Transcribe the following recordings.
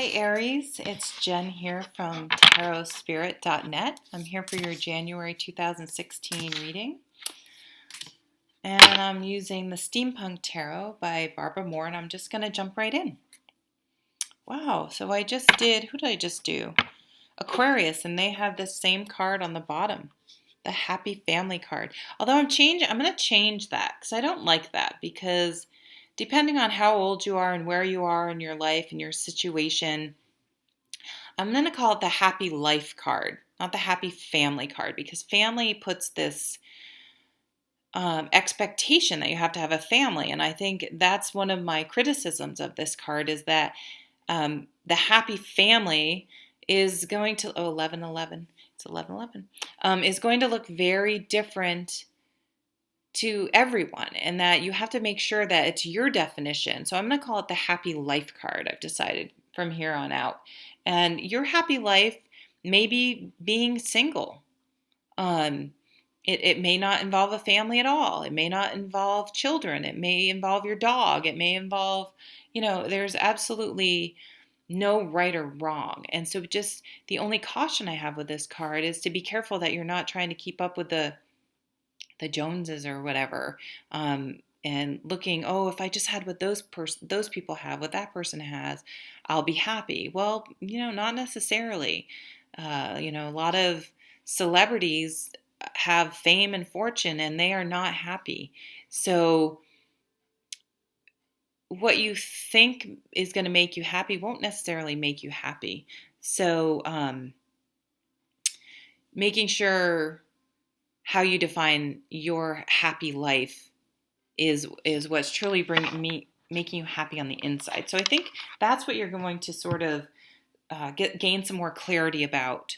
Hi Aries, it's Jen here from tarotspirit.net. I'm here for your January 2016 reading. And I'm using the Steampunk Tarot by Barbara Moore, and I'm just going to jump right in. Wow, so who did I just do? Aquarius, and they have this same card on the bottom, the Happy Family card. Although I'm going to change that because I don't like that, because depending on how old you are and where you are in your life and your situation, I'm going to call it the Happy Life card, not the Happy Family card, because family puts this expectation that you have to have a family. And I think that's one of my criticisms of this card is that the Happy Family is going to, 1111, it's 1111, is going to look very different to everyone, and that you have to make sure that it's your definition. So I'm going to call it the Happy Life card, I've decided from here on out. And your happy life may be being single. It may not involve a family at all. It may not involve children. It may involve your dog. It may involve, there's absolutely no right or wrong. And so just the only caution I have with this card is to be careful that you're not trying to keep up with the Joneses or whatever, and looking, if I just had what those people have, what that person has, I'll be happy. Well, not necessarily. A lot of celebrities have fame and fortune, and they are not happy. So what you think is going to make you happy won't necessarily make you happy. So making sure how you define your happy life is what's truly making you happy on the inside. So I think that's what you're going to sort of gain some more clarity about,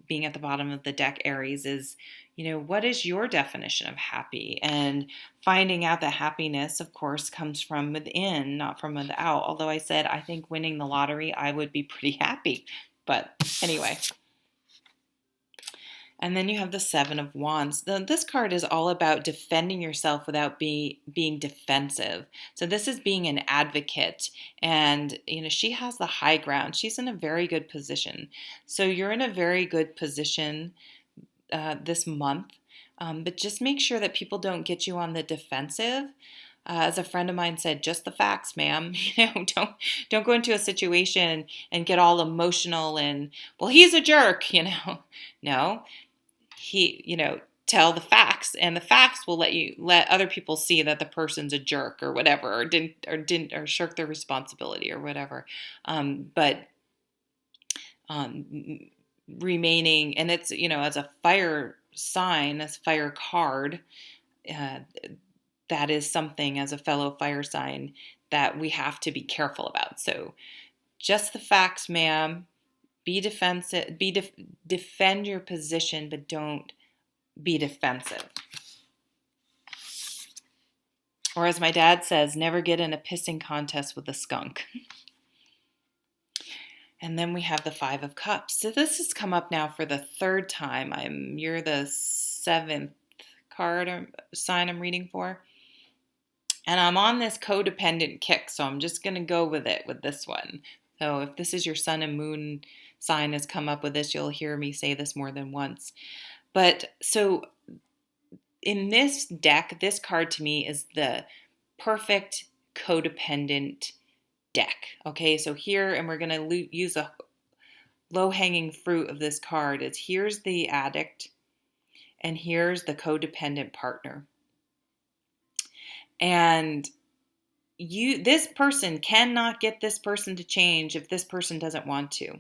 being at the bottom of the deck, Aries, is, what is your definition of happy? And finding out that happiness, of course, comes from within, not from without. Although I said I think winning the lottery, I would be pretty happy. But anyway. And then you have the Seven of Wands. This card is all about defending yourself without being defensive. So this is being an advocate. And, she has the high ground. She's in a very good position. So you're in a very good position this month. But just make sure that people don't get you on the defensive. As a friend of mine said, just the facts, ma'am. Don't go into a situation and get all emotional and, well, he's a jerk, No. Tell the facts, and the facts will let other people see that the person's a jerk or whatever, or shirk their responsibility or whatever. But remaining, and it's, as a fire sign, as fire card, that is something as a fellow fire sign that we have to be careful about. So just the facts, ma'am. Be defensive, defend your position, but don't be defensive. Or as my dad says, never get in a pissing contest with a skunk. And then we have the Five of Cups. So this has come up now for the third time. You're the seventh card or sign I'm reading for. And I'm on this codependent kick, so I'm just going to go with it with this one. So if this is your sun and moon sign has come up with this, you'll hear me say this more than once. But so in this deck, this card to me is the perfect codependent deck. Okay, so here, and we're going to use a low-hanging fruit of this card, is here's the addict and here's the codependent partner. And this person cannot get this person to change if this person doesn't want to.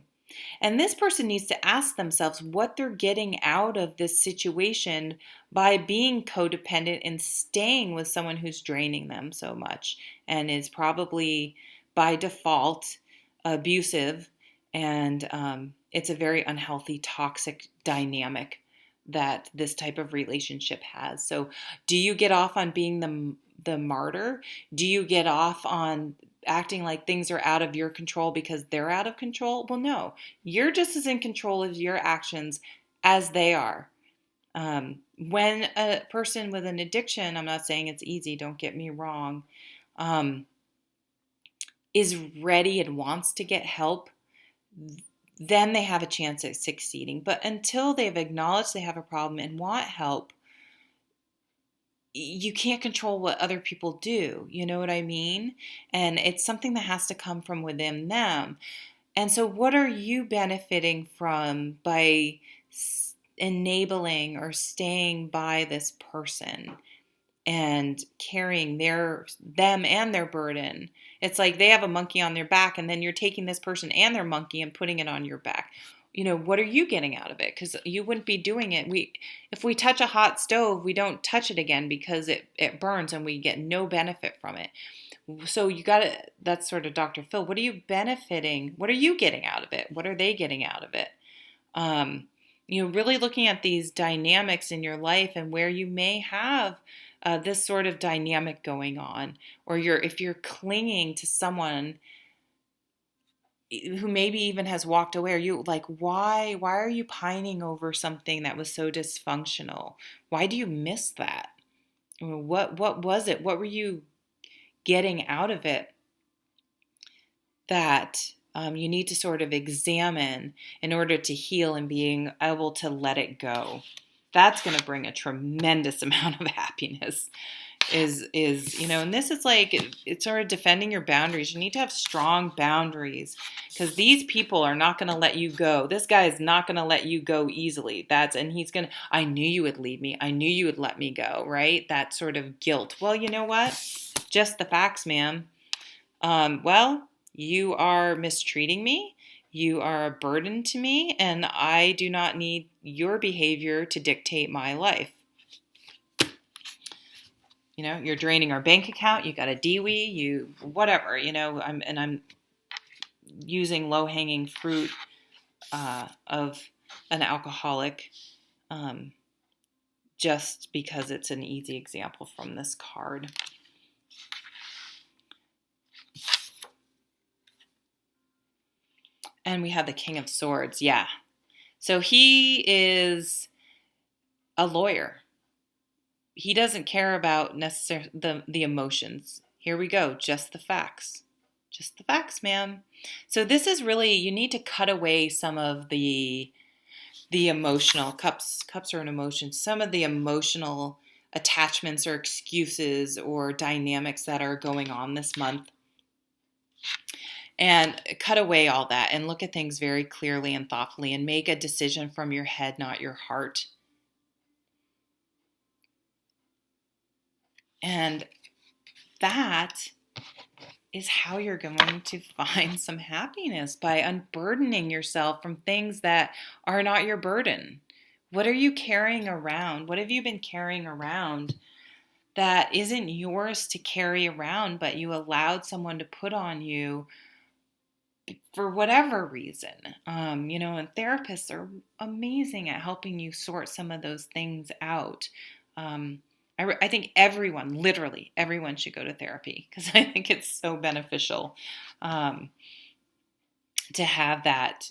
And this person needs to ask themselves what they're getting out of this situation by being codependent and staying with someone who's draining them so much and is probably by default abusive. And it's a very unhealthy, toxic dynamic that this type of relationship has. So do you get off on being the martyr? Do you get off on acting like things are out of your control because they're out of control? Well, no. You're just as in control of your actions as they are. When a person with an addiction, I'm not saying it's easy, don't get me wrong, is ready and wants to get help, then they have a chance at succeeding. But until they've acknowledged they have a problem and want help, you can't control what other people do. You know what I mean? And it's something that has to come from within them. And so, what are you benefiting from by enabling or staying by this person and carrying them and their burden? It's like they have a monkey on their back, and then you're taking this person and their monkey and putting it on your back. What are you getting out of it? Because you wouldn't be doing it. If we touch a hot stove, we don't touch it again because it burns and we get no benefit from it. So that's sort of Dr. Phil. What are you benefiting? What are you getting out of it? What are they getting out of it? Really looking at these dynamics in your life and where you may have this sort of dynamic going on, or if you're clinging to someone who maybe even has walked away, are you like, why are you pining over something that was so dysfunctional? Why do you miss that? What was it? What were you getting out of it that you need to sort of examine in order to heal and being able to let it go? That's going to bring a tremendous amount of happiness. And this is like, it's sort of defending your boundaries. You need to have strong boundaries because these people are not going to let you go. This guy is not going to let you go easily. And he's going to, I knew you would leave me. I knew you would let me go, right? That sort of guilt. Well, you know what? Just the facts, ma'am. Well, you are mistreating me. You are a burden to me, and I do not need your behavior to dictate my life. You're draining our bank account. You got a DWI, whatever. I'm using low-hanging fruit of an alcoholic, just because it's an easy example from this card. And we have the King of Swords. Yeah. So he is a lawyer. He doesn't care about necessarily the emotions. Here we go. Just the facts. Just the facts, ma'am. So this is really, you need to cut away some of the emotional cups are an emotion. Some of the emotional attachments or excuses or dynamics that are going on this month. And cut away all that and look at things very clearly and thoughtfully and make a decision from your head, not your heart. And that is how you're going to find some happiness, by unburdening yourself from things that are not your burden. What are you carrying around? What have you been carrying around that isn't yours to carry around, but you allowed someone to put on you for whatever reason? And therapists are amazing at helping you sort some of those things out. I think literally everyone should go to therapy, because I think it's so beneficial to have that,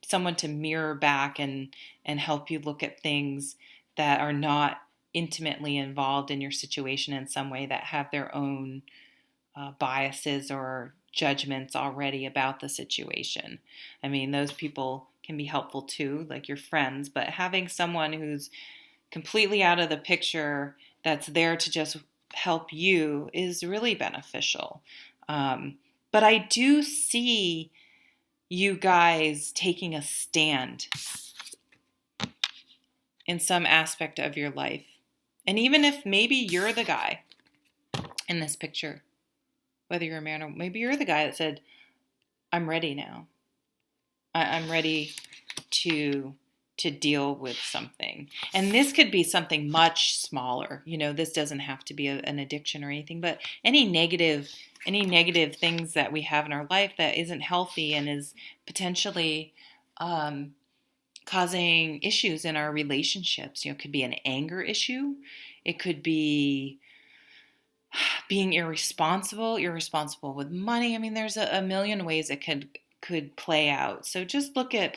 someone to mirror back and help you look at things that are not intimately involved in your situation in some way, that have their own biases or judgments already about the situation. I mean, those people can be helpful too, like your friends, but having someone who's completely out of the picture that's there to just help you is really beneficial. But I do see you guys taking a stand in some aspect of your life. And even if maybe you're the guy in this picture, whether you're a man or maybe you're the guy that said, I'm ready now. I'm ready to deal with something. And this could be something much smaller. This doesn't have to be an addiction or anything, but any negative things that we have in our life that isn't healthy and is potentially causing issues in our relationships. It could be an anger issue. It could be being irresponsible with money. I mean, there's a million ways it could play out. So just look at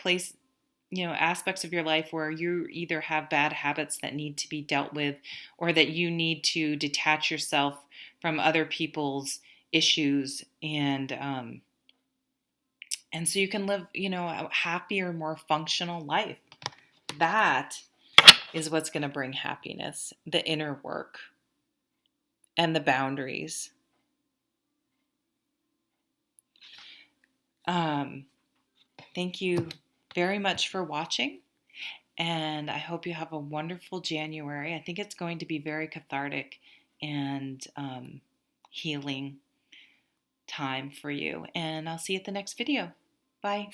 aspects of your life where you either have bad habits that need to be dealt with, or that you need to detach yourself from other people's issues, and so you can live, a happier, more functional life. That is what's going to bring happiness, the inner work and the boundaries. Thank you very much for watching, and I hope you have a wonderful January. I think it's going to be very cathartic and healing time for you, and I'll see you at the next video. Bye.